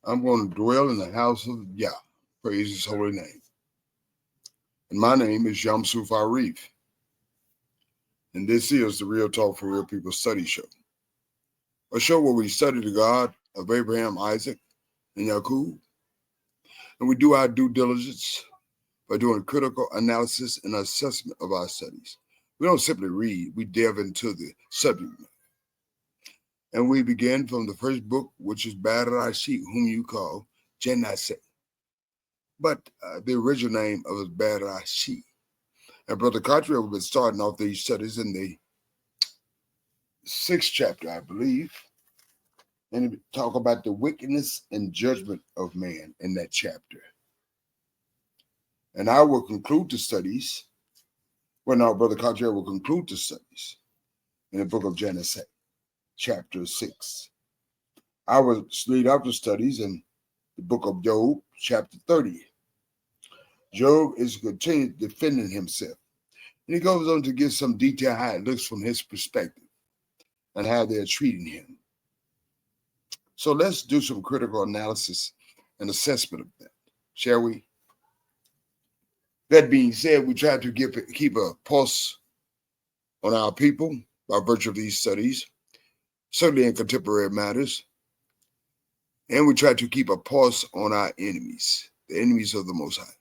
I'm going to dwell in the house of Yah. Praise his holy name. And my name is Yamsuf Arif. And this is the Real Talk for Real People study show. A show where we study the God of Abraham, Isaac, and Yaqub. And we do our due diligence by doing critical analysis and assessment of our studies. We don't simply read, we delve into the subject matter. And we begin from the first book, which is Bereshit, whom you call Genesis. But the original name of it is Bereshit. And Brother Cottrell will be starting off these studies in the 6th chapter, I believe. And talk about the wickedness and judgment of man in that chapter. And I will conclude the studies. Well, no, Brother Cottrell will conclude the studies in the book of Genesis, chapter 6. I will lead up the studies in the book of Job, chapter 30. Job is continuing defending himself. And he goes on to give some detail how it looks from his perspective and how they're treating him. So let's do some critical analysis and assessment of that, shall we? That being said, we try to keep a pulse on our people by virtue of these studies, certainly in contemporary matters. And we try to keep a pulse on our enemies, the enemies of the Most High.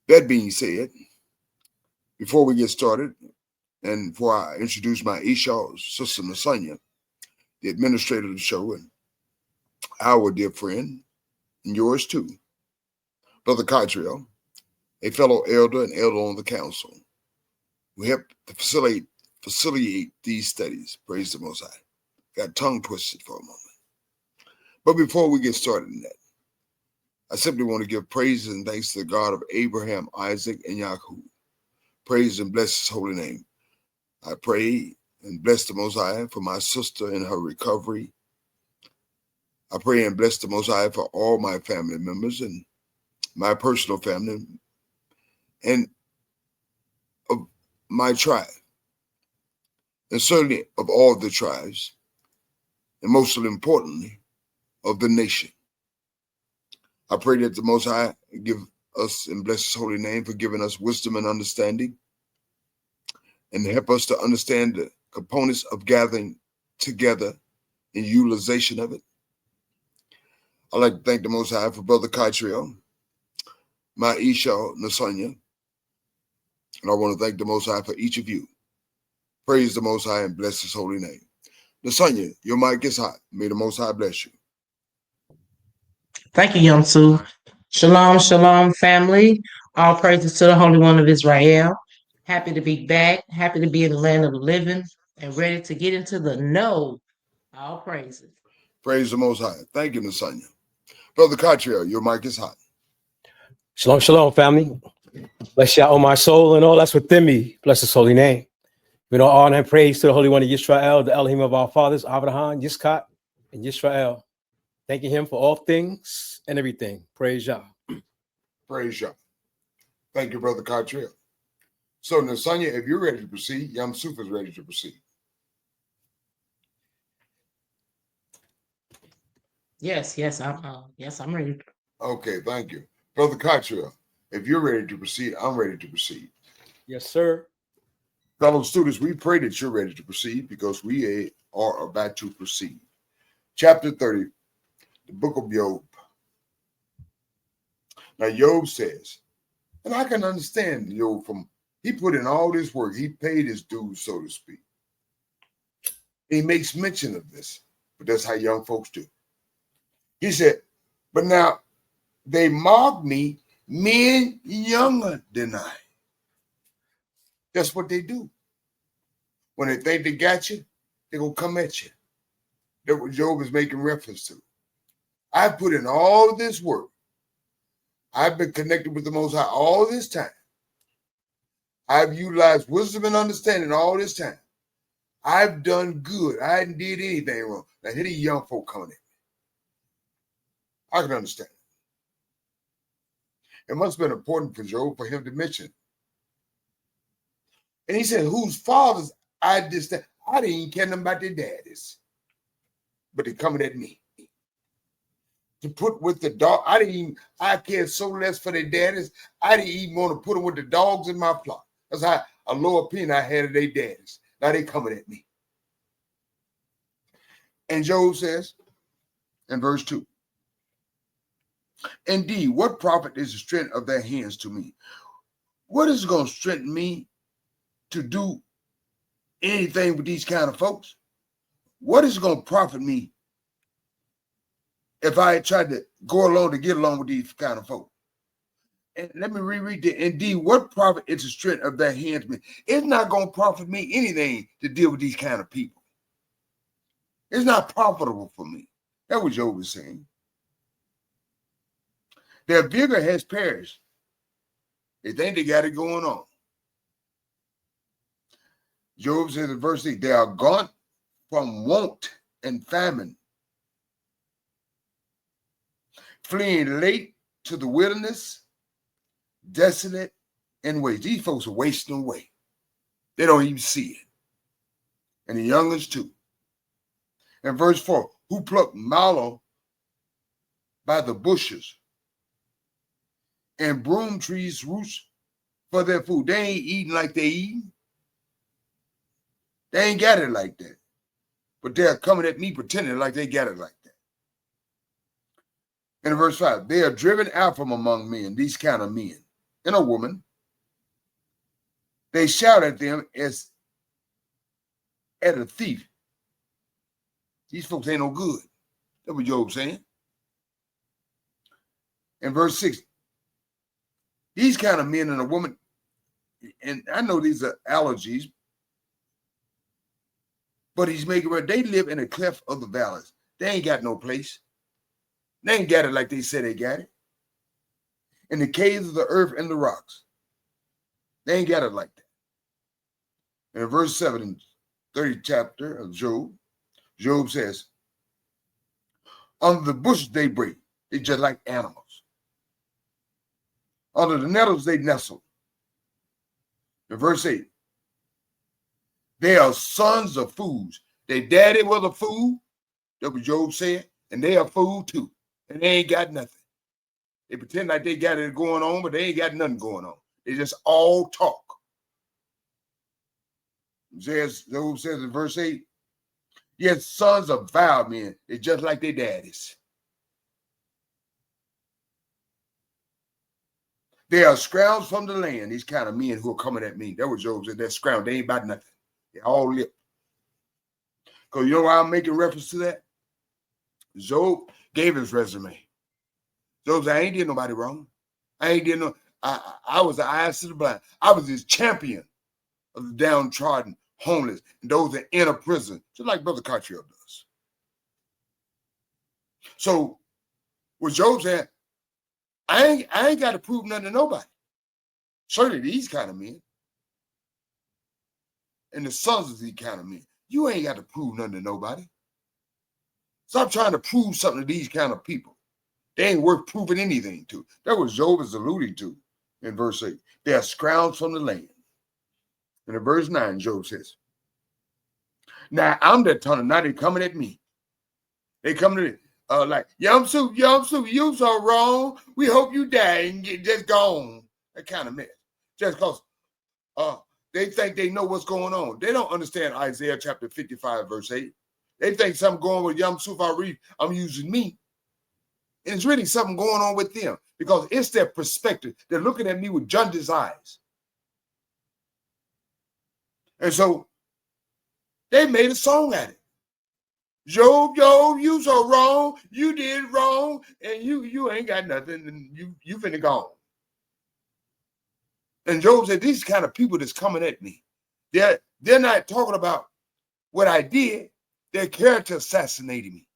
That being said, before we get started, and before I introduce my Esau, Sister Nasanya, the administrator of the show, and our dear friend, and yours too, Brother Cottrell, a fellow elder and elder on the council, who helped to facilitate these studies. Praise the Most High. Got tongue twisted for a moment. But before we get started in that, I simply want to give praise and thanks to the God of Abraham, Isaac, and Yaqub. Praise and bless his holy name. I pray and bless the Most High for my sister in her recovery. I pray and bless the Most High for all my family members and my personal family and of my tribe, and certainly of all the tribes, and most importantly, of the nation. I pray that the Most High give us and bless his holy name for giving us wisdom and understanding, and help us to understand the components of gathering together and utilization of it. I'd like to thank the Most High for Brother Cottrell, my Esau, Nasanya, and I want to thank the Most High for each of you. Praise the Most High and bless his holy name. Nasanya, your mic is hot. May the Most High bless you. Thank you, Yamsu. Shalom, shalom, family. All praises to the Holy One of Israel. Happy to be back. Happy to be in the land of the living and ready to get into the know. All praises. Praise the Most High. Thank you, Nasanya. Brother Cottrell, your mic is hot. Shalom, shalom, family. Bless Yah, oh my soul, and all that's within me. Bless his holy name. We know honor and praise to the Holy One of Yisrael, the Elohim of our fathers, Abraham, Yitzchak, and Yisrael. Thanking him for all things and everything. Praise Yah. Praise Yah. Thank you, Brother Cottrell. So, Nasanya, if you're ready to proceed, Yamsuf is ready to proceed. Yes, I'm ready. Okay, thank you. Brother Cottrell, if you're ready to proceed, I'm ready to proceed. Yes, sir. Fellow students, we pray that you're ready to proceed because we are about to proceed. Chapter 30, the book of Job. Now, Job says, and I can understand Job he put in all this work, he paid his dues, so to speak. He makes mention of this, but that's how young folks do. He said, but now they mock me, men younger than I. That's what they do. When they think they got you, they're going to come at you. That's what Job is making reference to. I put in all this work. I've been connected with the Most High all this time. I've utilized wisdom and understanding all this time. I've done good. I hadn't did anything wrong. Now, here these young folk coming in. I can understand. It must have been important for Job for him to mention. And he said, whose fathers I didn't even care them about their daddies. But they're coming at me. to put with the dog. I cared so less for their daddies. I didn't even want to put them with the dogs in my flock. That's how a low opinion I had of their daddies. Now they coming at me. And Job says in verse 2, indeed, what profit is the strength of their hands to me? What is going to strengthen me to do anything with these kind of folks? What is going to profit me if I tried to go along to get along with these kind of folks? And let me reread it. Indeed, what profit is the strength of their hands to me? It's not going to profit me anything to deal with these kind of people. It's not profitable for me. That's what Job was saying. Their vigor has perished. They think they got it going on. Job says in verse 8, they are gone from want and famine, fleeing late to the wilderness, desolate and waste. These folks are wasting away. They don't even see it. And the youngest too. In verse 4, who plucked mallow by the bushes and broom trees roots for their food. They ain't eating like they eating. They ain't got it like that. But they're coming at me pretending like they got it like that. And in verse 5, they are driven out from among men, these kind of men, and a woman. They shout at them as at a thief. These folks ain't no good. That's what Job's saying. In verse 6, these kind of men and a woman, and I know these are allergies, but he's making it, they live in a cleft of the valleys. They ain't got no place. They ain't got it like they said they got it. In the caves of the earth and the rocks. They ain't got it like that. And in verse 7, in 30th chapter of Job, Job says, under the bushes they break. They just like animals. Under the nettles they nestle. In verse 8, they are sons of fools. Their daddy was a fool. That's what Job said. And they are fool too. And they ain't got nothing. They pretend like they got it going on, but they ain't got nothing going on. They just all talk. Job says in verse 8, yes, sons of vile men. They're just like their daddies. They are scrounged from the land, these kind of men who are coming at me. That was Job said. They're scrounged. They ain't about nothing. They're all lip. Because you know why I'm making reference to that? Job gave his resume. Job said, I ain't did nobody wrong. I ain't did no, I was the eyes to the blind. I was his champion of the downtrodden, homeless, and those that in a prison, just like Brother Cottrell does. So, what Job said, I ain't got to prove nothing to nobody. Certainly these kind of men. And the sons of these kind of men. You ain't got to prove nothing to nobody. Stop trying to prove something to these kind of people. They ain't worth proving anything to. That's what Job is alluding to in verse 8. They are scrounged from the land. And in verse 9, Job says, now I'm the tunnel. Now they coming at me. They coming to me. Like, Yum Soup, you so wrong. We hope you die and get just gone. That kind of mess. Just because they think they know what's going on. They don't understand Isaiah chapter 55, verse 8. They think something going with Yum Soup, I'm using me. And it's really something going on with them because it's their perspective. They're looking at me with jaundiced eyes. And so they made a song at it. Job, you so wrong. You did wrong, and you ain't got nothing, and you finna gone. And Job said, these kind of people that's coming at me, they're not talking about what I did. They're character assassinating me.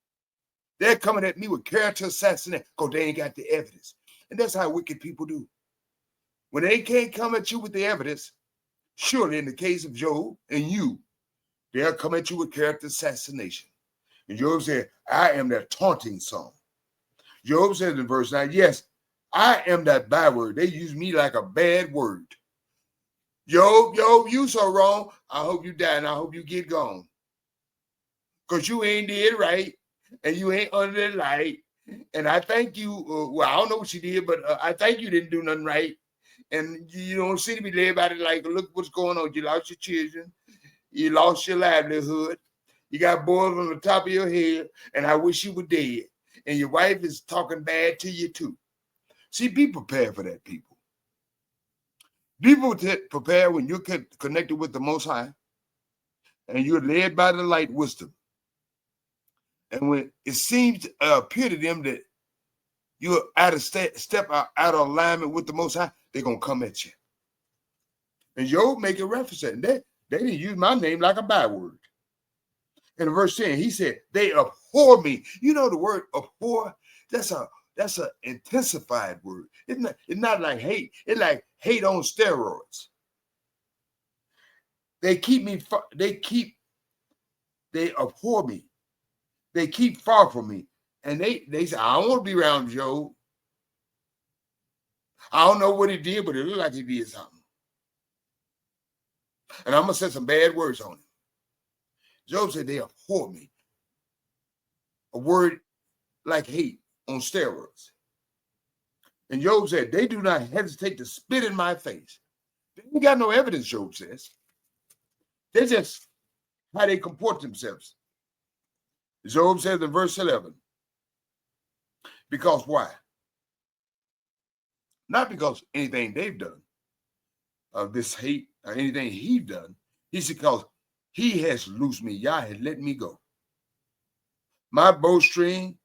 They're coming at me with character assassination because they ain't got the evidence. And that's how wicked people do. When they can't come at you with the evidence, surely in the case of Job and you, they'll come at you with character assassination. And Job said, I am that taunting song. Job says in verse 9, yes, I am that byword. They use me like a bad word. Job, you so wrong. I hope you die and I hope you get gone. Because you ain't did right and you ain't under the light And I thank you. Well, I don't know what you did, but I think you didn't do nothing right. And you don't seem to be everybody like, look what's going on. You lost your children. You lost your livelihood. You got boils on the top of your head. And I wish you were dead. And your wife is talking bad to you too. See, be prepared for that, people. Be prepared when you're connected with the Most High and you're led by the light wisdom. And when it seems to appear to them that you're out of step out of alignment with the Most High, they're going to come at you. And Job make a reference to that. They didn't use my name like a byword. In verse 10, he said, they abhor me. You know the word abhor? That's an intensified word. It's not like hate. It's like hate on steroids. They abhor me. They keep far from me. And they say, I don't want to be around Job. I don't know what he did, but it looked like he did something. And I'm going to say some bad words on him. Job said they abhor me. A word like hate on steroids. And Job said, they do not hesitate to spit in my face. They ain't got no evidence, Job says. They just how they comport themselves. Job says in verse 11, because why? Not because anything they've done of this hate or anything he's done. He said, because he has loosed me. Yah has let me go. My bowstring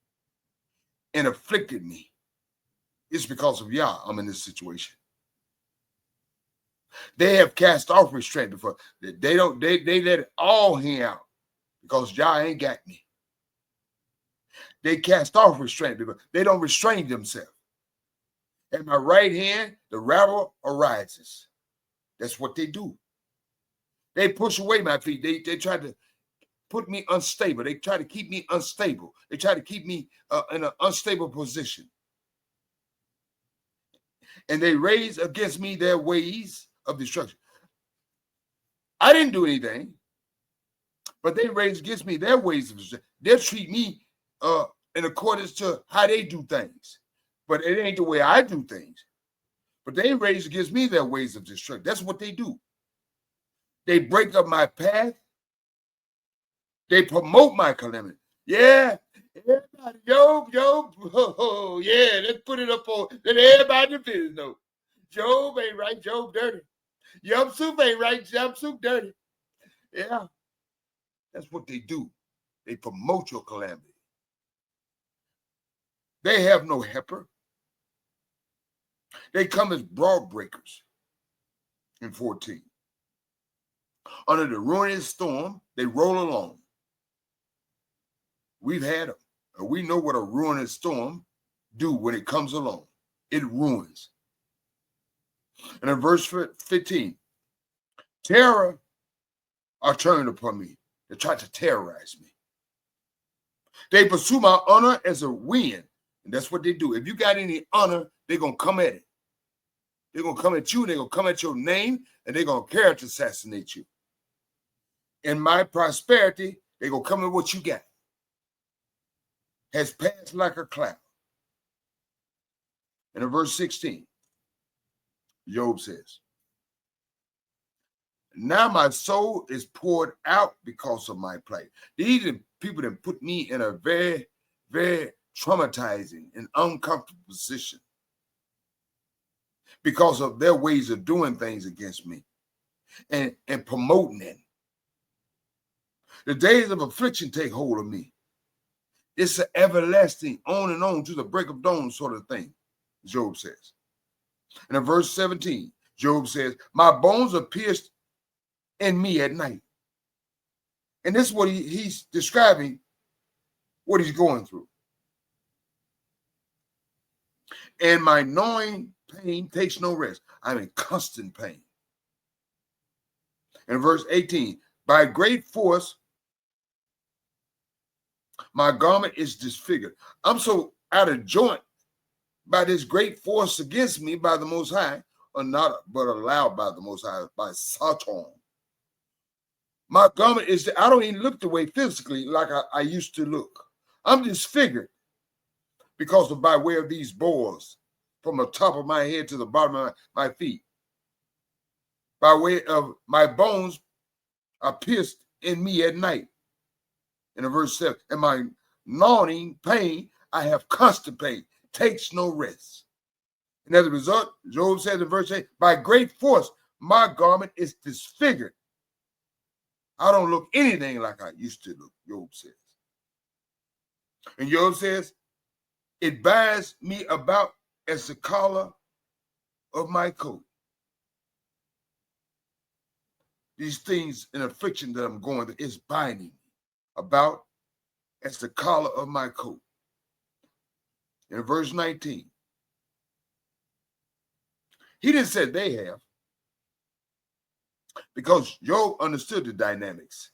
and afflicted me. It's because of Yah I'm in this situation. They have cast off restraint before. They let it all hang out because Yah ain't got me. They cast off restraint because they don't restrain themselves. At my right hand, the rabble arises. That's what they do. They push away my feet. They try to put me unstable. They try to keep me unstable. They try to keep me in an unstable position. And they raise against me their ways of destruction. I didn't do anything, but they raise against me their ways of destruction. They'll treat me in accordance to how they do things. But it ain't the way I do things. But they raise against me their ways of destruction. That's what they do. They break up my path. They promote my calamity. Yeah, everybody, Job, oh, yeah, let's put it up on, let everybody in the business know. Job ain't right, Job dirty. Yum Soup ain't right, Yum Soup dirty. Yeah, that's what they do. They promote your calamity. They have no helper. They come as broad breakers in 14. Under the ruinous storm, they roll along. We've had them. And we know what a ruinous storm do when it comes along. It ruins. And in verse 15, terror are turned upon me. They try to terrorize me. They pursue my honor as a wind. And that's what they do. If you got any honor, they're going to come at it. They're going to come at you. They're going to come at your name. And they're going to character assassinate you. In my prosperity, they're going to come at what you got. Has passed like a cloud. And in verse 16, Job says, now my soul is poured out because of my plight. These are people that put me in a very, very traumatizing and uncomfortable position because of their ways of doing things against me and promoting it. The days of affliction take hold of me. It's an everlasting on and on to the break of dawn sort of thing, Job says. And in verse 17, Job says, my bones are pierced in me at night. And this is what he's describing what he's going through. And my gnawing pain takes no rest. I'm in constant pain. In verse 18, by great force, my garment is disfigured. I'm so out of joint by this great force against me by the Most High, or not, but allowed by the Most High, by Satan. My garment is, I don't even look the way physically like I used to look. I'm disfigured because of by way of these boils from the top of my head to the bottom of my feet. By way of my bones are pierced in me at night. In verse 7, and my gnawing pain, I have constant pain, takes no rest. And as a result, Job says in verse 8, by great force, my garment is disfigured. I don't look anything like I used to look, Job says. And Job says, it binds me about as the collar of my coat. These things in affliction that I'm going through is binding me about as the collar of my coat. In verse 19, he didn't say they have, because Job understood the dynamics.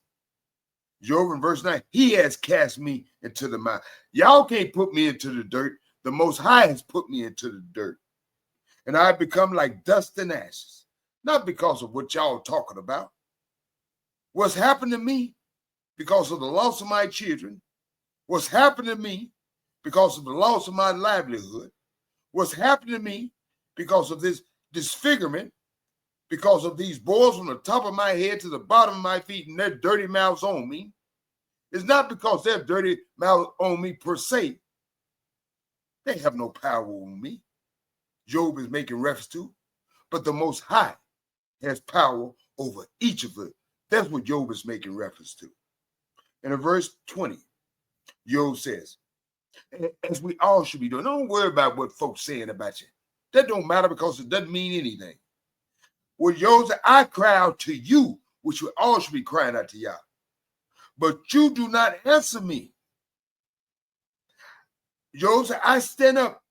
Job in verse 9, he has cast me into the mire. Y'all can't put me into the dirt. The Most High has put me into the dirt. And I've become like dust and ashes. Not because of what y'all talking about. What's happened to me because of the loss of my children. What's happened to me because of the loss of my livelihood. What's happened to me because of this disfigurement, because of these boils from the top of my head to the bottom of my feet and their dirty mouths on me. It's not because they're dirty mouths on me per se. They have no power on me. Job is making reference to, but the Most High has power over each of them. That's what Job is making reference to. And in verse 20, Job says, as we all should be doing, don't worry about what folks saying about you. That don't matter because it doesn't mean anything. Well, Job said, I cry out to you, which we all should be crying out to Yah. But you do not answer me. Job said, I stand up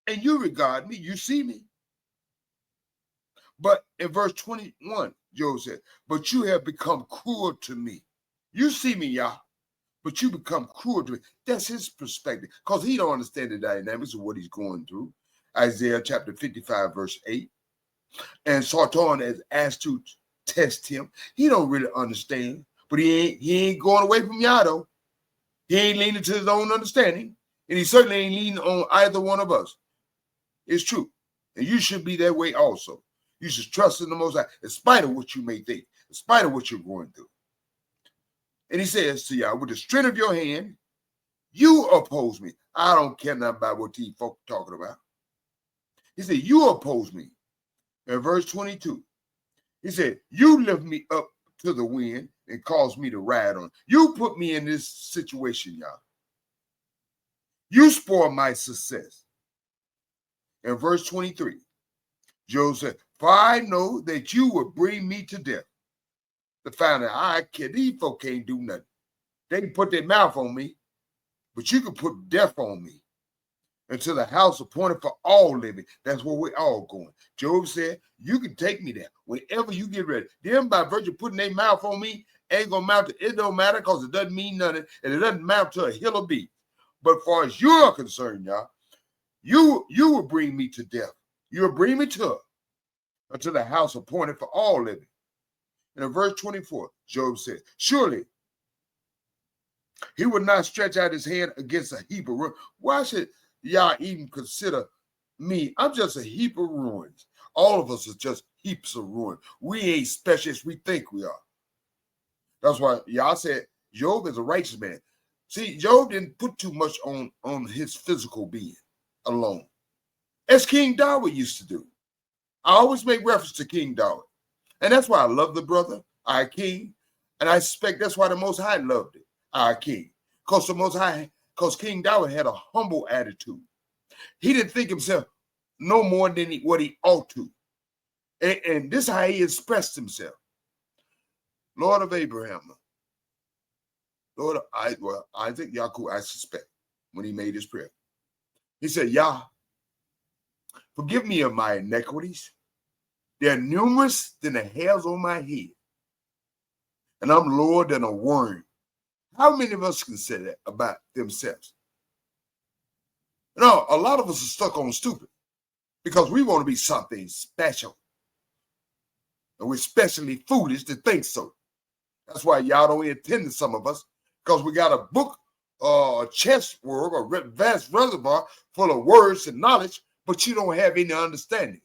and you regard me, you see me. But in verse 21, Job said, but you have become cruel to me. You see me, Yah, but you become cruel to me. That's his perspective, because he don't understand the dynamics of what he's going through. Isaiah chapter 55, verse 8. And Sarton is asked to test him. He don't really understand, but he ain't going away from Yah, though. He ain't leaning to his own understanding, and he certainly ain't leaning on either one of us. It's true, and you should be that way also. You should trust in the Most High, in spite of what you may think, in spite of what you're going through. And he says to Yah, with the strength of your hand, you oppose me. I don't care nothing about what these folk are talking about. He said, you oppose me. In verse 22, he said, you lift me up to the wind and cause me to ride on. You put me in this situation, Yah. You spoil my success. In verse 23, Job said, for I know that you will bring me to death. The founder, these folk can't do nothing. They can put their mouth on me, but you can put death on me. Until the house appointed for all living. That's where we're all going. Job said, you can take me there whenever you get ready. Them, by virtue of putting their mouth on me, ain't going to mount to, it don't matter because it doesn't mean nothing, and it doesn't mount to a hill of beef. But as far as you're concerned, Yah, you will bring me to death. You'll bring me to until the house appointed for all living. And in verse 24, Job said, surely he would not stretch out his hand against a heap of ruins. Why should Yah even consider me? I'm just a heap of ruins. All of us are just heaps of ruin. We ain't special as we think we are. That's why Yah said Job is a righteous man. See, Job didn't put too much on his physical being alone, as King David used to do. I always make reference to King David. And that's why I love the brother, our king. And I suspect that's why the Most High loved it, our king. Because King David had a humble attitude. He didn't think himself no more than what he ought to. And this is how he expressed himself. Lord of Abraham, Lord of Isaac, Yaakov, I suspect, when he made his prayer. He said, Yah, forgive me of my iniquities. They're numerous than the hairs on my head. And I'm lower than a worm. How many of us can say that about themselves? No, a lot of us are stuck on stupid because we want to be something special. And we're especially foolish to think so. That's why y'all don't attend to some of us, because we got a book chest work, a vast reservoir full of words and knowledge, but you don't have any understanding.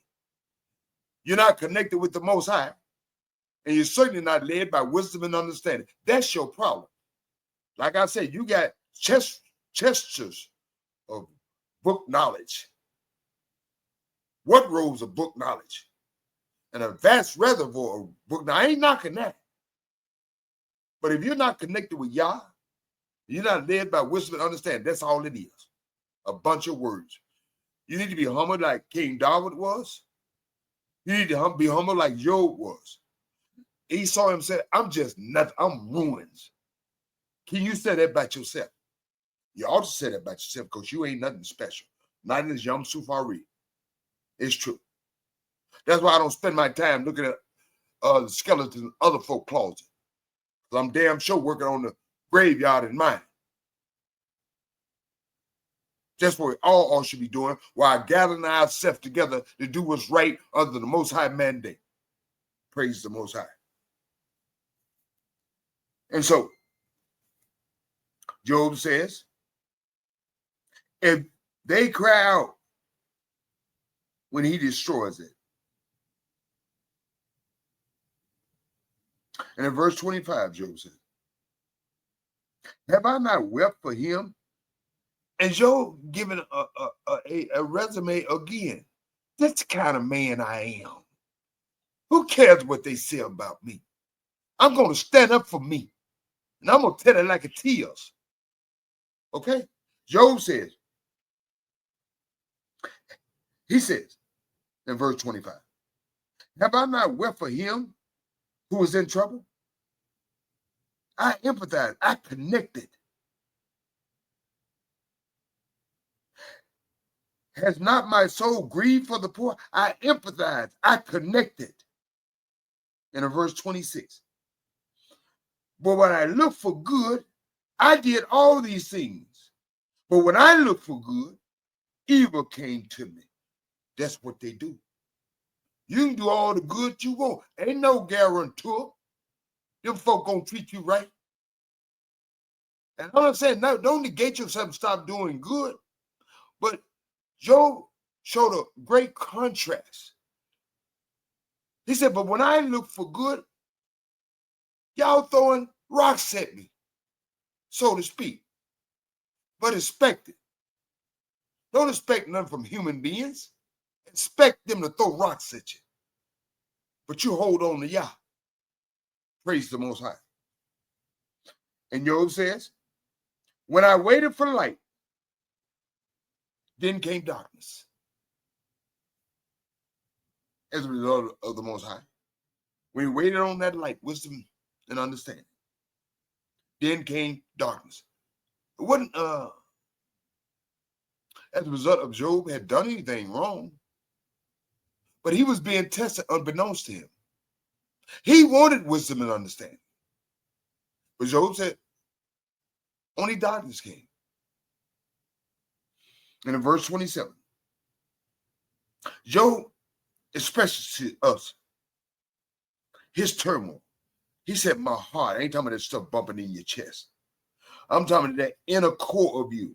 You're not connected with the Most High, and you're certainly not led by wisdom and understanding. That's your problem. Like I said, you got gestures of book knowledge. What rows of book knowledge? And a vast reservoir of book. Now, I ain't knocking that. But if you're not connected with Yah, you're not led by wisdom and understanding. That's all it is. A bunch of words. You need to be humble like King David was. You need to be humble like Job was. He saw him say, I'm just nothing. I'm ruins. Can you say that about yourself? You ought to say that about yourself because you ain't nothing special. Not in this Yom Sufari. It's true. That's why I don't spend my time looking at the skeletons in other folk closets. Because I'm damn sure working on the graveyard in mine. That's what we all should be doing while gathering ourselves together to do what's right under the Most High mandate. Praise the Most High. And so, Job says, if they cry out when he destroys it. And in verse 25, Job says, have I not wept for him? And Job giving a resume again. That's the kind of man I am. Who cares what they say about me? I'm going to stand up for me. And I'm going to tell it like it is. Okay? Job says, he says in verse 25, have I not wept for him who is in trouble? I empathize. I connected. Has not my soul grieved for the poor? I empathize. I connected. In verse 26. But when I look for good, I did all these things. But when I look for good, evil came to me. That's what they do. You can do all the good you want. Ain't no guarantor. Them folk gonna treat you right. And all I'm saying, no, don't negate yourself and stop doing good. But Job showed a great contrast. He said, but when I look for good, y'all throwing rocks at me, so to speak. But expect it. Don't expect nothing from human beings. Expect them to throw rocks at you. But you hold on to Yah. Praise the Most High. And Job says, when I waited for light, then came darkness. As a result of the Most High. When he waited on that light, wisdom and understanding, then came darkness. It wasn't as a result of Job had done anything wrong, but he was being tested unbeknownst to him. He wanted wisdom and understanding. But Job said, only darkness came. And in verse 27, Job expresses to us his turmoil. He said, my heart, I ain't talking about that stuff bumping in your chest. I'm talking about that inner core of you.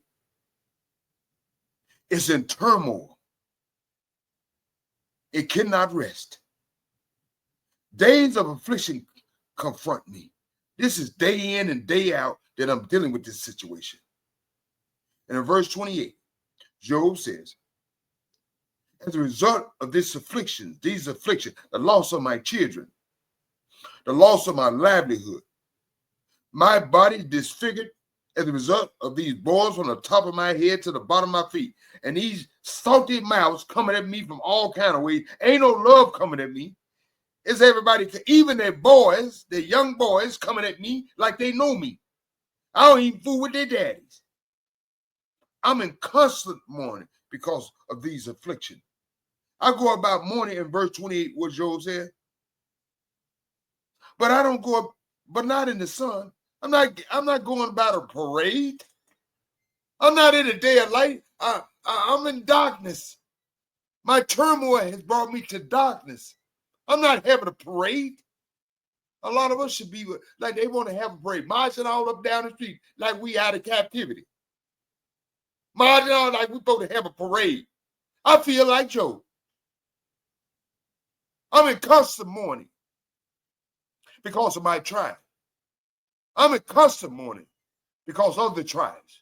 It's in turmoil. It cannot rest. Days of affliction confront me. This is day in and day out that I'm dealing with this situation. And in verse 28, Job says, as a result of these afflictions, the loss of my children, the loss of my livelihood, my body disfigured as a result of these boils from the top of my head to the bottom of my feet, and these salty mouths coming at me from all kind of ways. Ain't no love coming at me. It's everybody, even their boys, their young boys coming at me like they know me. I don't even fool with their daddies. I'm in constant mourning because of these afflictions. I go about mourning in verse 28, what Job said. But I don't go up, but not in the sun. I'm not going about a parade. I'm not in a day of light. I'm in darkness. My turmoil has brought me to darkness. I'm not having a parade. A lot of us should be like they want to have a parade, marching all up down the street like we out of captivity. Marching on like we're supposed to have a parade. I feel like Job. I'm in constant mourning because of my tribe. I'm in constant mourning because of the tribes.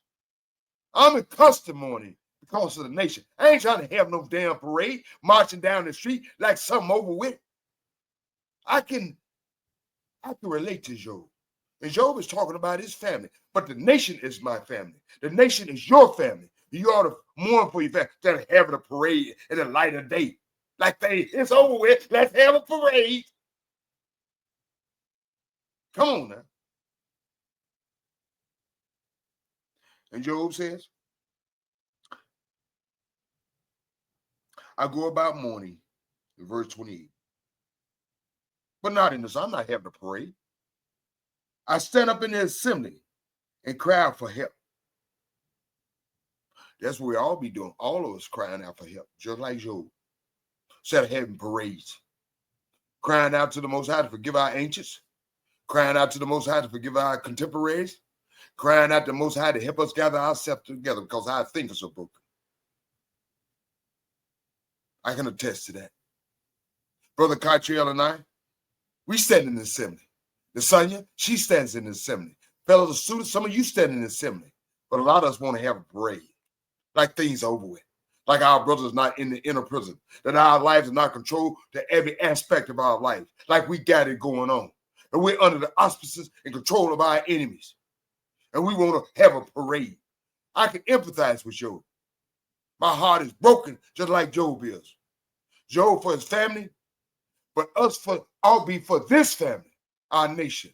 I'm in constant mourning because of the nation. I ain't trying to have no damn parade marching down the street like something over with. I can relate to Job. And Job is talking about his family. But the nation is my family. The nation is your family. You ought to mourn for your family instead of having a parade in the light of day. Like it's over with. Let's have a parade. Come on now. And Job says, I go about mourning, in verse 28. But not in this. I'm not having a parade. I stand up in the assembly and cry out for help. That's what we all be doing. All of us crying out for help, just like Job. Instead of having parades. Crying out to the Most High to forgive our ancients. Crying out to the Most High to forgive our contemporaries. Crying out to the Most High to help us gather ourselves together because our thinkers are broken. I can attest to that. Brother Cottrell and I, we stand in the assembly. The Sonia, she stands in the assembly. Fellow students, some of you stand in the assembly. But a lot of us want to have a parade. Like things are over with. Like our brothers not in the inner prison. That our lives are not controlled to every aspect of our life. Like we got it going on. And we're under the auspices and control of our enemies. And we want to have a parade. I can empathize with Job. My heart is broken just like Job is. Job for his family, but us for, I'll be for this family, our nation.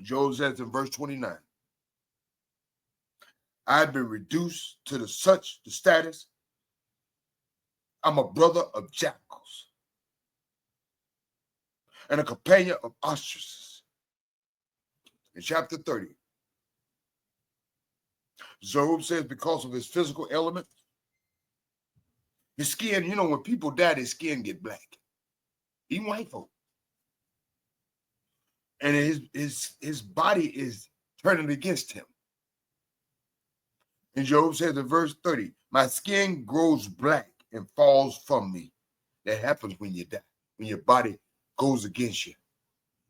Job says in verse 29, I've been reduced to the status. I'm a brother of jackals and a companion of ostriches. In chapter 30, Job says because of his physical element, his skin, you know, when people die, their skin get black. Even white folk. And his body is turning against him. And Job says in verse 30, my skin grows black and falls from me. That happens when you die, when your body goes against you.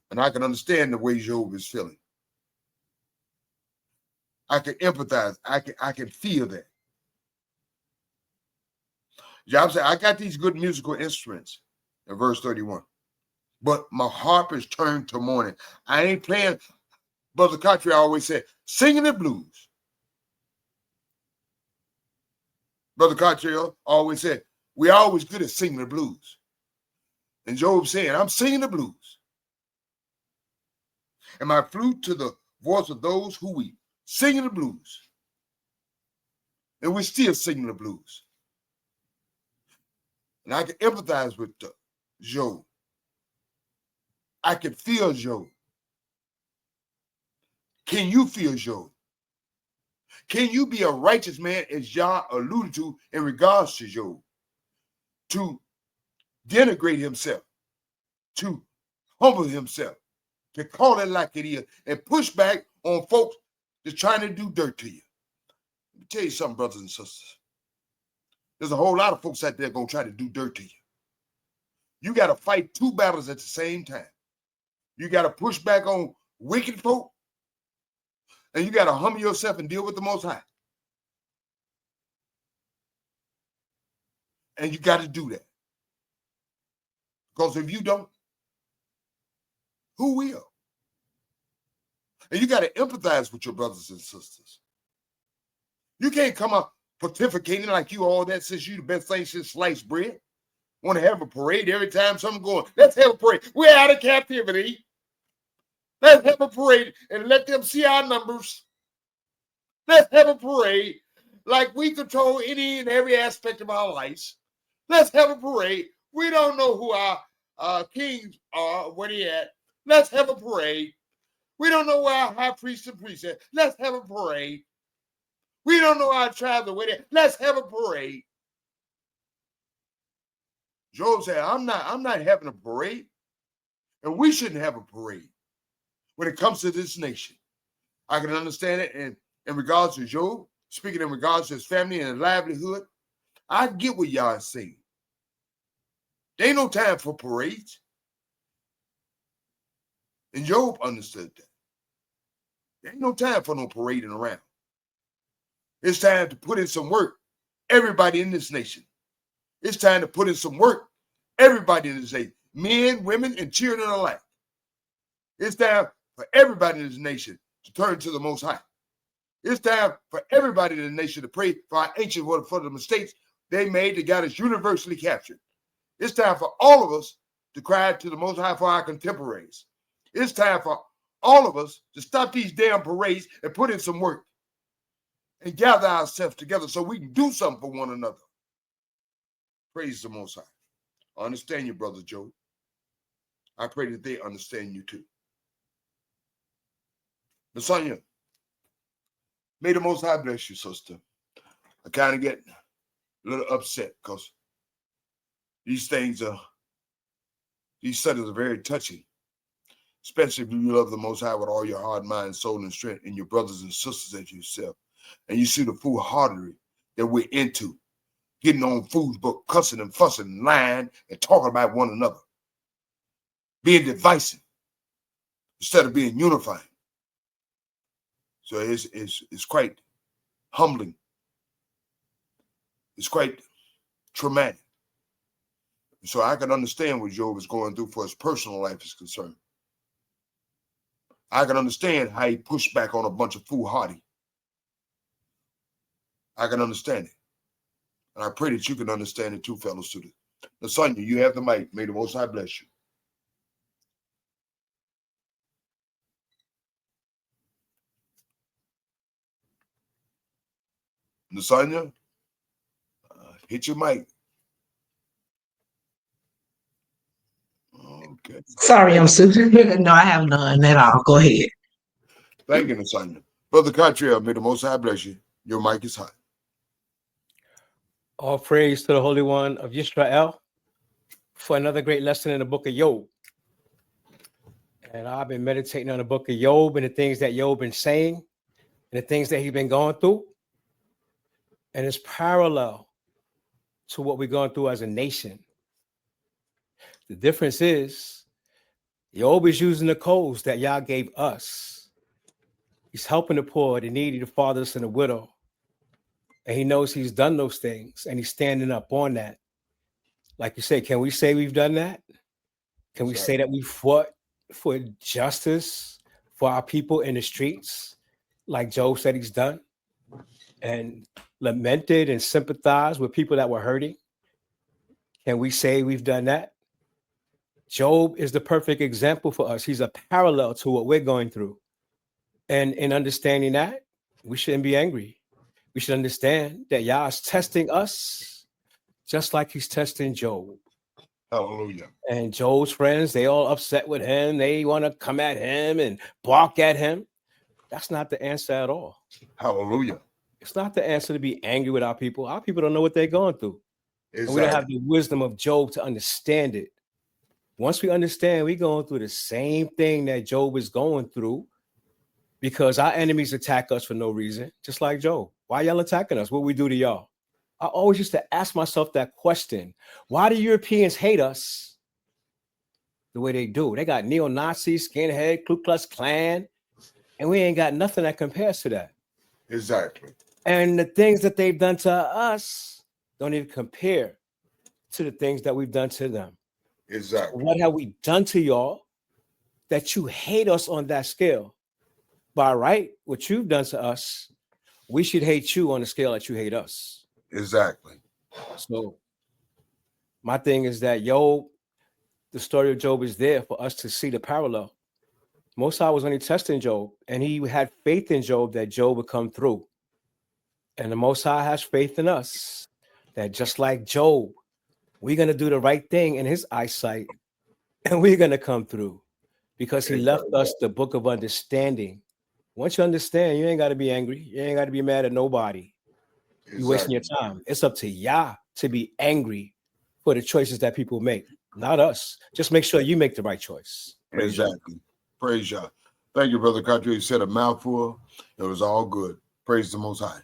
And I can understand the way Job is feeling. I can empathize. I can feel that. Job said, I got these good musical instruments in verse 31. But my harp is turned to mourning. I ain't playing. Brother Country always said, singing the blues. Brother Cottrell always said, we're always good at singing the blues. And Job saying, I'm singing the blues. And my flute to the voice of those who weep, singing the blues. And we're still singing the blues. And I can empathize with Job. I can feel Job. Can you feel Job? Can you be a righteous man, as Yah alluded to in regards to Job, to denigrate himself, to humble himself, to call it like it is, and push back on folks that's trying to do dirt to you? Let me tell you something, brothers and sisters. There's a whole lot of folks out there going to try to do dirt to you. You got to fight two battles at the same time. You got to push back on wicked folk, and you got to humble yourself and deal with the Most High. And you got to do that. Because if you don't, who will? And you got to empathize with your brothers and sisters. You can't come up pontificating like you all that since you the best thing since sliced bread. Want to have a parade every time something going. Let's have a parade. We're out of captivity. Let's have a parade and let them see our numbers. Let's have a parade like we control any and every aspect of our lives. Let's have a parade. We don't know who our kings are, where they at. Let's have a parade. We don't know where our high priest and priest at. Let's have a parade. We don't know our tribes are where they at. Let's have a parade. Job said, I'm not having a parade, and we shouldn't have a parade when it comes to this nation. I can understand it in regards to Job, speaking in regards to his family and his livelihood. I get what y'all saying. There ain't no time for parades. And Job understood that. There ain't no time for no parading around. It's time to put in some work. Everybody in this nation. It's time to put in some work. Everybody in this nation. Men, women, and children alike. It's time for everybody in this nation to turn to the Most High. It's time for everybody in the nation to pray for our ancients for the mistakes they made that got us universally captured. It's time for all of us to cry to the Most High for our contemporaries. It's time for all of us to stop these damn parades and put in some work and gather ourselves together so we can do something for one another. Praise the Most High. I understand you, Brother Joe. I pray that they understand you too. Lasagna, may the Most High bless you, sister. I kind of get a little upset because these studies are very touching, especially if you love the Most High with all your heart, mind, soul, and strength, and your brothers and sisters as yourself. And you see the foolhardery that we're into, getting on Facebook, cussing and fussing, and lying, and talking about one another, being divisive instead of being unifying. So it's quite humbling. It's quite traumatic. So I can understand what Job is going through for his personal life is concerned. I can understand how he pushed back on a bunch of foolhardy. I can understand it. And I pray that you can understand it too, fellow students. Lasagna, you have the mic. May the Most High bless you. Lasagna, hit your mic. Okay. Sorry, I'm suited. No, I have none at all. Go ahead. Thank you, Lasagna. Brother Cottrell, may the Most High bless you. Your mic is hot. All praise to the Holy One of Israel for another great lesson in the book of Job. And I've been meditating on the book of Job and the things that Job been saying and the things that he's been going through. And it's parallel to what we're going through as a nation. The difference is Job is using the codes that Yah gave us. He's helping the poor, the needy, the fatherless, and the widow. And he knows he's done those things, and he's standing up on that. Like you say, can we say we've done that? Can we say that we fought for justice for our people in the streets, like Job said he's done, and lamented and sympathized with people that were hurting? Can we say we've done that? Job is the perfect example for us. He's a parallel to what we're going through. And in understanding that, we shouldn't be angry. We should understand that Yah is testing us just like he's testing Job. Hallelujah. And Job's friends, they all upset with him. They want to come at him and bark at him. That's not the answer at all. Hallelujah. It's not the answer to be angry with our people. Our people don't know what they're going through. Exactly. And we don't have the wisdom of Job to understand it. Once we understand, we're going through the same thing that Job is going through because our enemies attack us for no reason, just like Job. Why y'all attacking us? What we do to y'all? I always used to ask myself that question. Why do Europeans hate us the way they do? They got neo-Nazis, skinhead, Ku Klux Klan, and we ain't got nothing that compares to that. Exactly. And the things that they've done to us don't even compare to the things that we've done to them. Exactly. What have we done to y'all that you hate us on that scale? By right, what you've done to us, we should hate you on the scale that you hate us. Exactly. So my thing is that Job, the story of Job is there for us to see the parallel. Most High was only testing Job, and he had faith in Job that Job would come through. And the Most High has faith in us that just like Job, we're going to do the right thing in his eyesight, and we're going to come through because he left us the book of understanding. Once you understand, you ain't got to be angry. You ain't got to be mad at nobody. You're wasting your time. It's up to Yah to be angry for the choices that people make, not us. Just make sure you make the right choice. Praise God. Exactly. Praise God. Thank you, Brother Country. You said a mouthful. It was all good. Praise the Most High.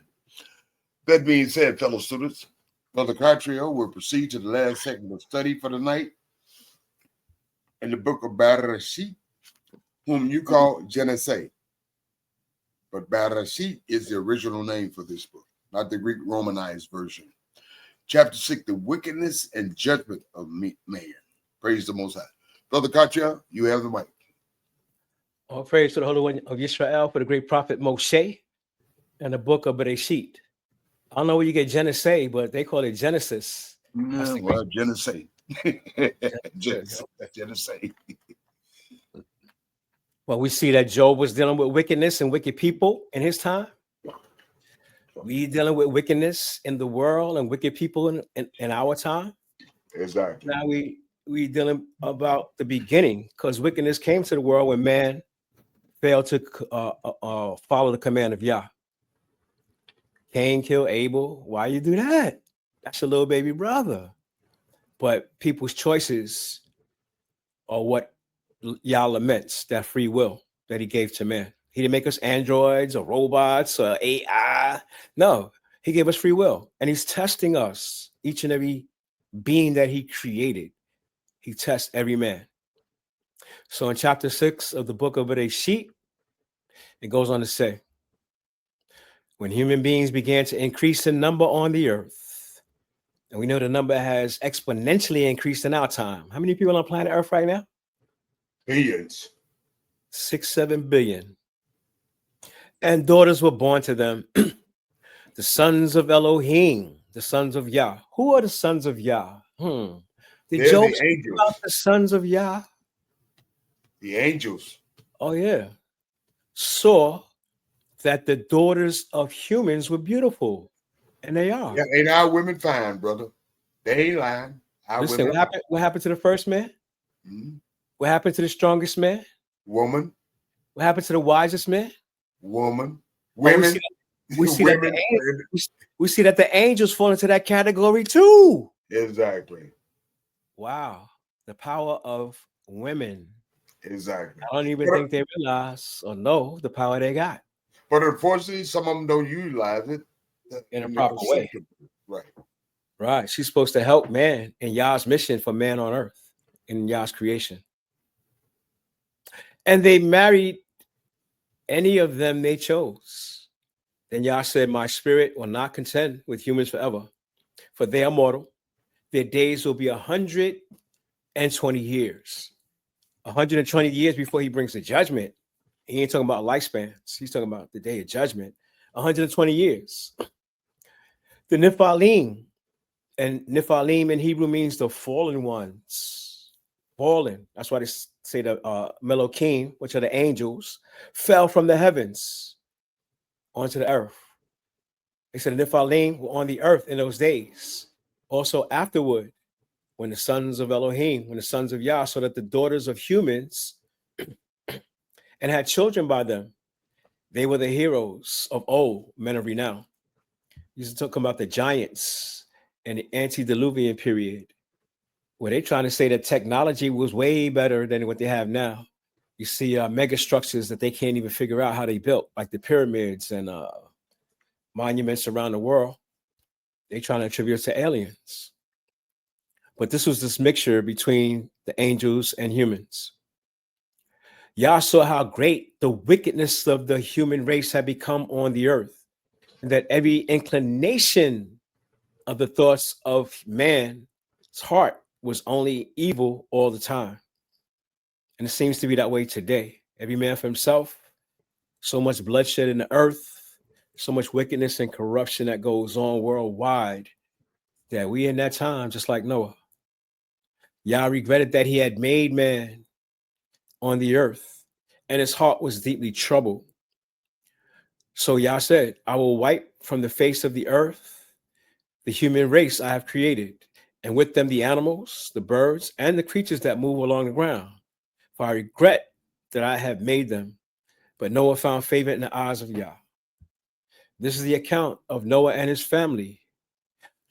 That being said, fellow students, Brother Cartrio will proceed to the last segment of study for the night in the book of Bereshit, whom you call Genesis. But Bereshit is the original name for this book, not the Greek Romanized version. Chapter 6, the wickedness and judgment of man. Praise the Most High. Brother Cartrio, you have the mic. All praise to the Holy One of Israel for the great prophet Moshe and the book of Bereshit. I don't know where you get Genesis, but they call it Genesis. Yeah, well, Genesis. Genesis. Well, we see that Job was dealing with wickedness and wicked people in his time. We dealing with wickedness in the world and wicked people in our time. Exactly. Now we dealing about the beginning, because wickedness came to the world when man failed to follow the command of Yah. Cain killed Abel. Why you do that? That's your little baby brother. But people's choices are what Yah laments, that free will that he gave to man. He didn't make us androids or robots or AI. No, he gave us free will. And he's testing us, each and every being that he created. He tests every man. So in chapter 6 of the book of Bereshit, it goes on to say, when human beings began to increase in number on the earth, and we know the number has exponentially increased in our time. How many people on planet Earth right now? Billions. 6-7 billion. And daughters were born to them, the sons of Elohim, the sons of Yah. Who are the sons of Yah? Did They're Job the speak angels. about the sons of Yah? The angels. Oh, yeah. Saw that the daughters of humans were beautiful. And they are. Yeah, ain't our women fine, brother? They ain't lying. Our Listen, women what happened to the first man? fine. What happened to the strongest man? Woman. What happened to the wisest man? Woman. Oh, Women. we see that Women. we see that the angels fall into that category too. Exactly. Wow. The power of women. Exactly. I don't even think they realize or know the power they got But unfortunately, some of them don't utilize it in a proper way. Right. Right. She's supposed to help man in Yah's mission for man on earth, in Yah's creation. And they married any of them they chose. Then Yah said, my spirit will not contend with humans forever, for they are mortal. Their days will be 120 years. 120 years before he brings the judgment. He ain't talking about lifespans. He's talking about the day of judgment. 120 years. The Nephilim, and Nephilim in Hebrew means the fallen ones. Fallen. That's why they say the Melokim, which are the angels, fell from the heavens onto the earth. They said the Nephilim were on the earth in those days. Also afterward, when the sons of Elohim, when the sons of Yah, so that the daughters of humans and had children by them, they were the heroes of old, men of renown. Used to talk about the giants in the antediluvian period, where they're trying to say that technology was way better than what they have now. You see mega structures that they can't even figure out how they built, like the pyramids and monuments around the world. They're trying to attribute to aliens. But this was this mixture between the angels and humans. Yah saw how great the wickedness of the human race had become on the earth, and that every inclination of the thoughts of man's heart was only evil all the time. And it seems to be that way today. Every man for himself, so much bloodshed in the earth, so much wickedness and corruption that goes on worldwide, that we in that time, just like Noah, Yah regretted that he had made man on the earth, and his heart was deeply troubled. So Yah said, I will wipe from the face of the earth the human race I have created, and with them the animals, the birds, and the creatures that move along the ground. For I regret that I have made them. But Noah found favor in the eyes of Yah. This is the account of Noah and his family.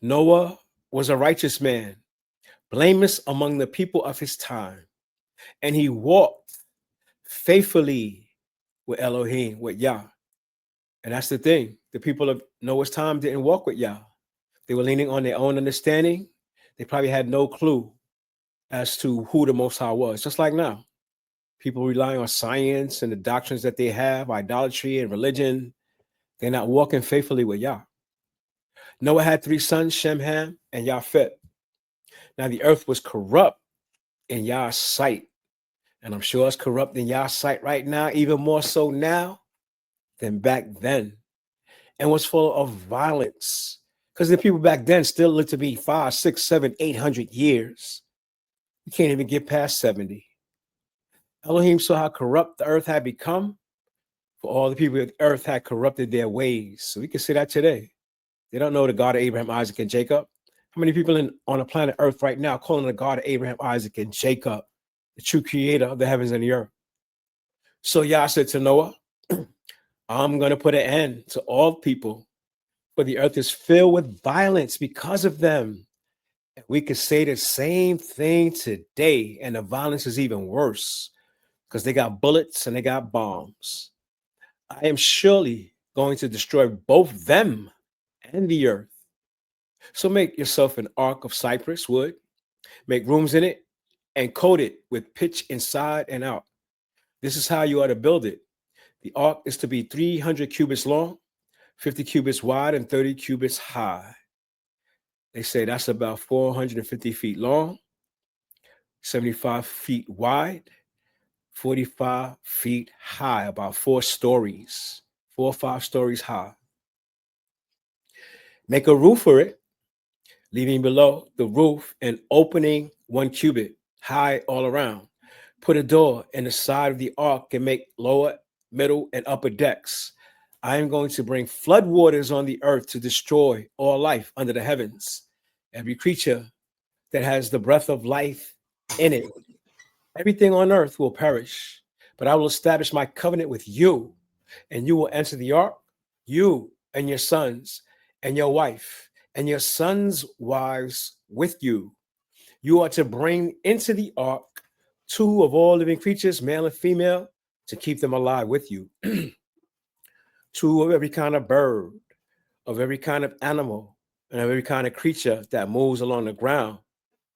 Noah was a righteous man, blameless among the people of his time. And he walked faithfully with Elohim, with Yah. And that's the thing. The people of Noah's time didn't walk with Yah. They were leaning on their own understanding. They probably had no clue as to who the Most High was, just like now. People rely on science and the doctrines that they have, idolatry and religion. They're not walking faithfully with Yah. Noah had 3 sons, Shem, Ham, and Japheth. Now the earth was corrupt in Yah's sight. And I'm sure it's corrupt in Yah's sight right now, even more so now than back then. And was full of violence. Because the people back then still lived to be 5, 6, 7, 800 years. You can't even get past 70. Elohim saw how corrupt the earth had become, for all the people of the earth had corrupted their ways. So we can say that today. They don't know the God of Abraham, Isaac, and Jacob. How many people on the planet Earth right now calling the God of Abraham, Isaac, and Jacob, the true creator of the heavens and the earth? So Yah said to Noah, I'm going to put an end to all people, for the earth is filled with violence because of them. And we could say the same thing today, and the violence is even worse because they got bullets and they got bombs. I am surely going to destroy both them and the earth. So make yourself an ark of cypress wood, make rooms in it, and coat it with pitch inside and out. This is how you are to build it. The ark is to be 300 cubits long, 50 cubits wide, and 30 cubits high. They say that's about 450 feet long, 75 feet wide, 45 feet high, about 4 stories, 4 or 5 stories high. Make a roof for it, leaving below the roof an opening 1 cubit high all around. Put a door in the side of the ark and make lower, middle, and upper decks. I am going to bring flood waters on the earth to destroy all life under the heavens. Every creature that has the breath of life in it, everything on earth will perish. But I will establish my covenant with you, and you will enter the ark, you and your sons and your wife and your sons' wives with you. You are to bring into the ark 2 of all living creatures, male and female, to keep them alive with you. 2 of every kind of bird, of every kind of animal, and of every kind of creature that moves along the ground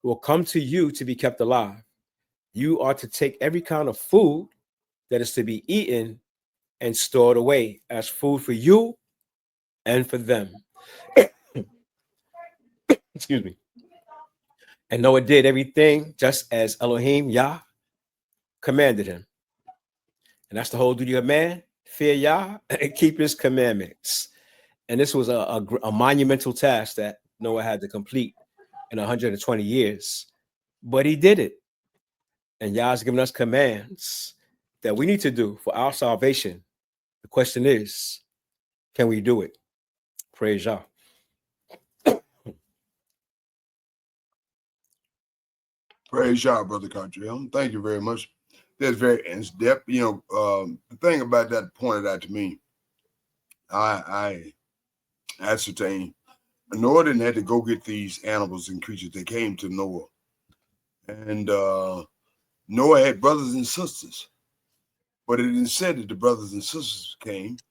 will come to you to be kept alive. You are to take every kind of food that is to be eaten and stored away as food for you and for them. Excuse me. And Noah did everything just as Elohim, Yah, commanded him. And that's the whole duty of man: fear Yah and keep his commandments. And this was a monumental task that Noah had to complete in 120 years. But he did it. And Yah's given us commands that we need to do for our salvation. The question is, can we do it? Praise Yah. Praise Yah, Brother Country. Thank you very much. That's very in depth. You know, the thing about that pointed out to me, I ascertained Noah didn't have to go get these animals and creatures. They came to Noah. And Noah had brothers and sisters. But it didn't say that the brothers and sisters came. It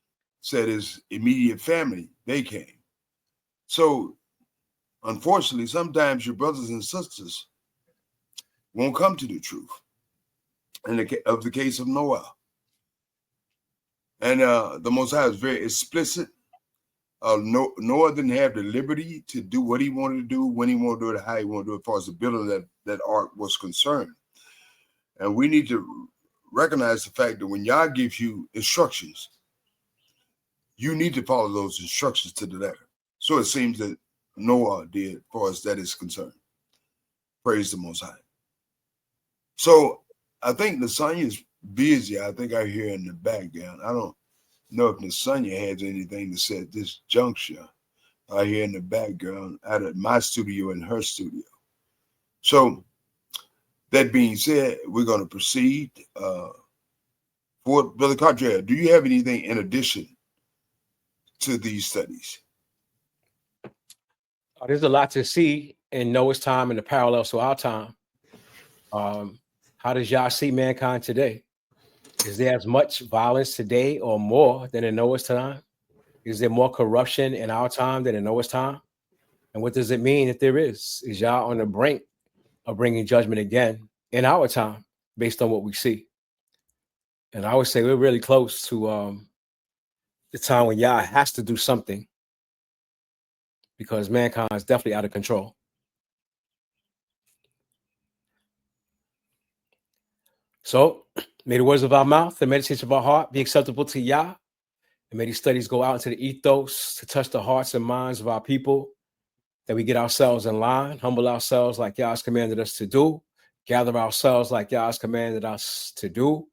said his immediate family, they came. So, unfortunately, sometimes your brothers and sisters won't come to the truth. In the case of Noah. And the Most High is very explicit. Noah didn't have the liberty to do what he wanted to do, when he wanted to do it, how he wanted to do it, as far as the building that ark was concerned. And we need to recognize the fact that when Yah gives you instructions, you need to follow those instructions to the letter. So it seems that Noah did, as far as that is concerned. Praise the Most High. So I think Nasanya is busy. I think I hear in the background. I don't know if Nasanya has anything to say at this juncture. I hear in the background out of my studio and her studio. So that being said, we're going to proceed. For Brother Carter, do you have anything in addition to these studies? There's a lot to see in Noah's time and the parallels to our time, how does Yah see mankind today? Is there as much violence today or more than in Noah's time? Is there more corruption in our time than in Noah's time? And what does it mean if there is? Is Yah on the brink of bringing judgment again in our time based on what we see? And I would say we're really close to the time when Yah has to do something, because mankind is definitely out of control. So may the words of our mouth, the meditation of our heart be acceptable to Yah. And may these studies go out into the ethos to touch the hearts and minds of our people, that we get ourselves in line, humble ourselves like Yah has commanded us to do, gather ourselves like Yah has commanded us to do,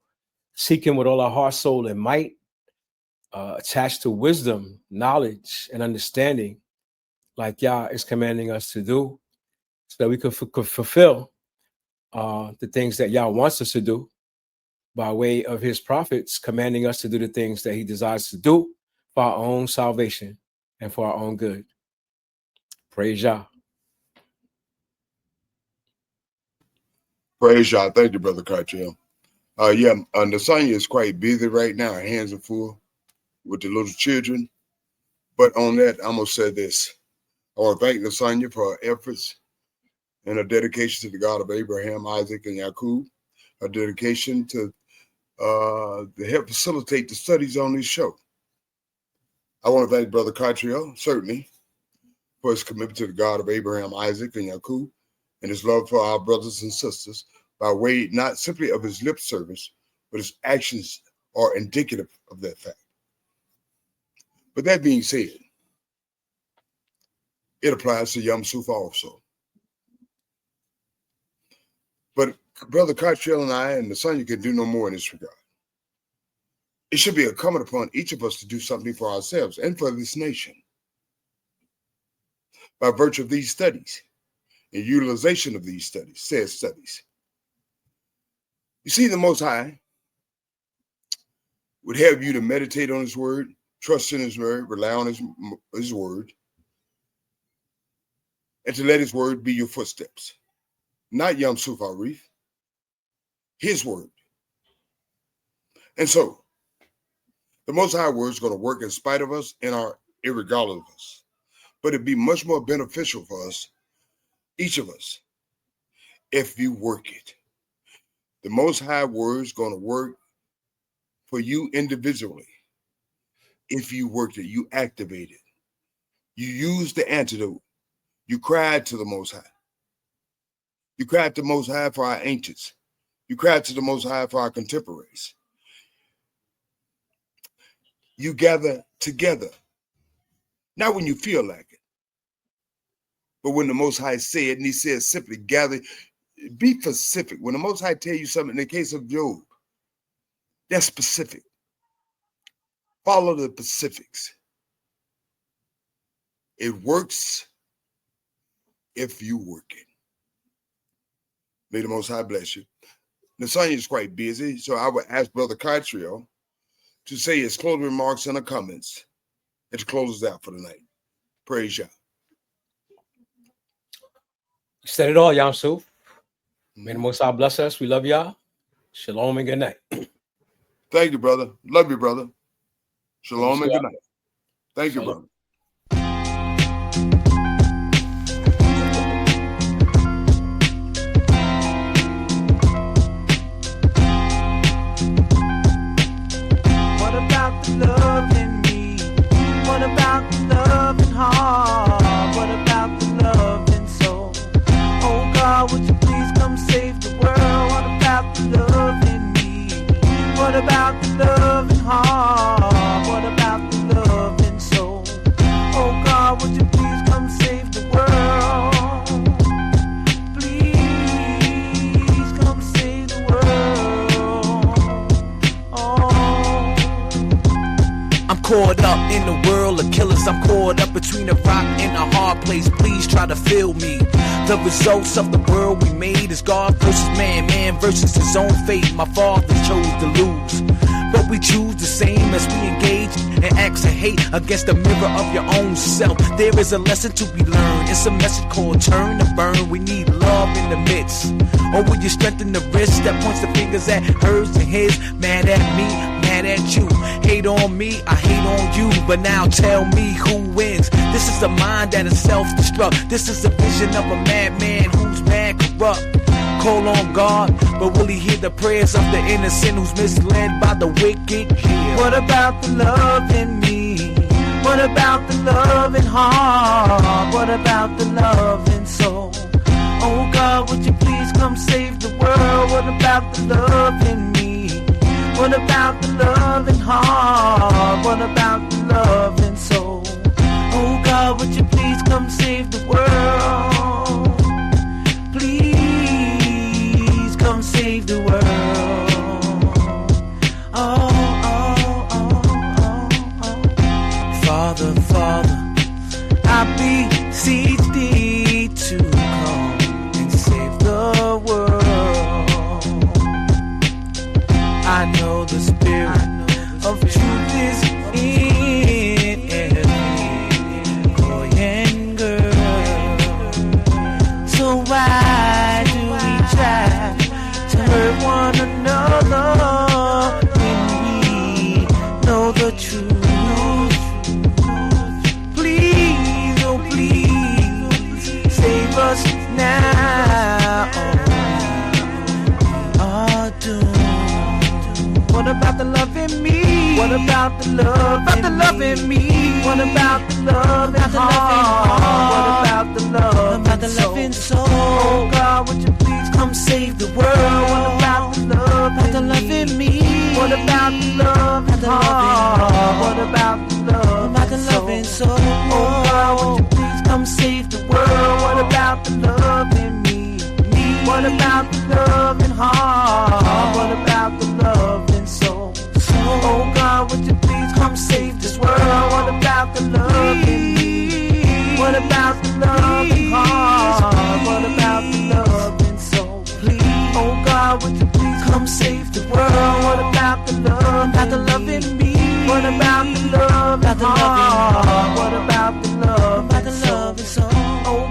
seek him with all our heart, soul, and might, attached to wisdom, knowledge, and understanding like Yah is commanding us to do, so that we could fulfill the things that Yah wants us to do by way of his prophets, commanding us to do the things that he desires to do for our own salvation and for our own good. Praise Yah. Praise Yah. Thank you, Brother Cartel. Nasanya is quite busy right now. Her hands are full with the little children. But on that, I'm going to say this. I want to thank Nasanya for her efforts and her dedication to the God of Abraham, Isaac, and Yaqub. Her dedication to help facilitate the studies on this show. I want to thank Brother Cartel, certainly, for his commitment to the God of Abraham, Isaac, and Yaqub, and his love for our brothers and sisters by way not simply of his lip service, but his actions are indicative of that fact. But that being said, it applies to Yom Suf also. But Brother Cartel and I and Nasanya can do no more in this regard. It should be incumbent upon each of us to do something for ourselves and for this nation by virtue of these studies and utilization of these studies, said studies. You see, the Most High would have you to meditate on his word, trust in his word, rely on his word, and to let his word be your footsteps. Not Yom Suf Arif, his word. And so, the Most High word is going to work in spite of us and irregardless of us. But it'd be much more beneficial for us, each of us, if you work it. The Most High word is going to work for you individually. If you worked it, you activate it. You use the antidote. You cried to the Most High. You cried to the Most High for our ancients. You cried to the Most High for our contemporaries. You gather together, not when you feel like it, but when the Most High said, and he says simply, gather, be specific. When the Most High tell you something, in the case of Job, that's specific. Follow the specifics. It works if you work it. May the Most High bless you. Nasanya is quite busy, so I would ask Brother Cartel to say his closing remarks in the comments and to close us out for the night. Praise Yah. You said it all, Yom Suf. May the Most High bless us. We love y'all. Shalom and good night. Thank you, brother. Love you, brother. Shalom and good night. Thank you, brother. What about the love in me? What about the love in heart? What about the love in soul? Oh God, would you please come save the world? What about the love in me? What about the love in heart? What about the love in soul? Oh God, would you please come save the world? Please come save the world. Oh, I'm caught up in the world of killers. I'm caught up between a rock and a hard place. Please try to feel me. The results of the world we made is God versus man, man versus his own fate. My father chose to lose. but we choose the same as we engage and acts of hate against the mirror of your own self. There is a lesson to be learned. It's a message called turn to burn. We need love in the midst. Or will you strengthen the wrist that points the fingers at hers and his? Mad at me, mad at you. Hate on me, I hate on you. But now tell me who wins. This is a mind that is self-destruct. This is a vision of a madman who's mad corrupt. Call on God, but will he hear the prayers of the innocent who's misled by the wicked? Yeah. What about the love in me? What about the love in heart? What about the love in soul? Oh God, would you please come save the world? What about the love in me? What about the love in heart? What about the love in soul? Oh God, would you please come save the world? Please come save the world. Oh, oh, oh, oh, oh. Father, Father, I beseech thee to come and save the world. I know the spirit of truth is in every boy and girl. So why do we try to hurt one another when we know the truth? Please, oh please, save us now. Oh, doomed. What about the love in me? What about the love? About the love in me? What about the love in heart? What about the love? About the love in soul? Oh God, would you please come save the world? What about the love? About the love in me? What about the love in heart? What about the love? About the love in soul? Oh God, would you please come save the world? What about the love in me? What about the love in heart? What about the love in soul? Oh God, would you please come save this world? What about the love in me? What about the love in heart? What about the love in soul? Please, oh God, would you please come save the world? What about the love? About the love in me? What about the love in heart? What about the love in soul? Oh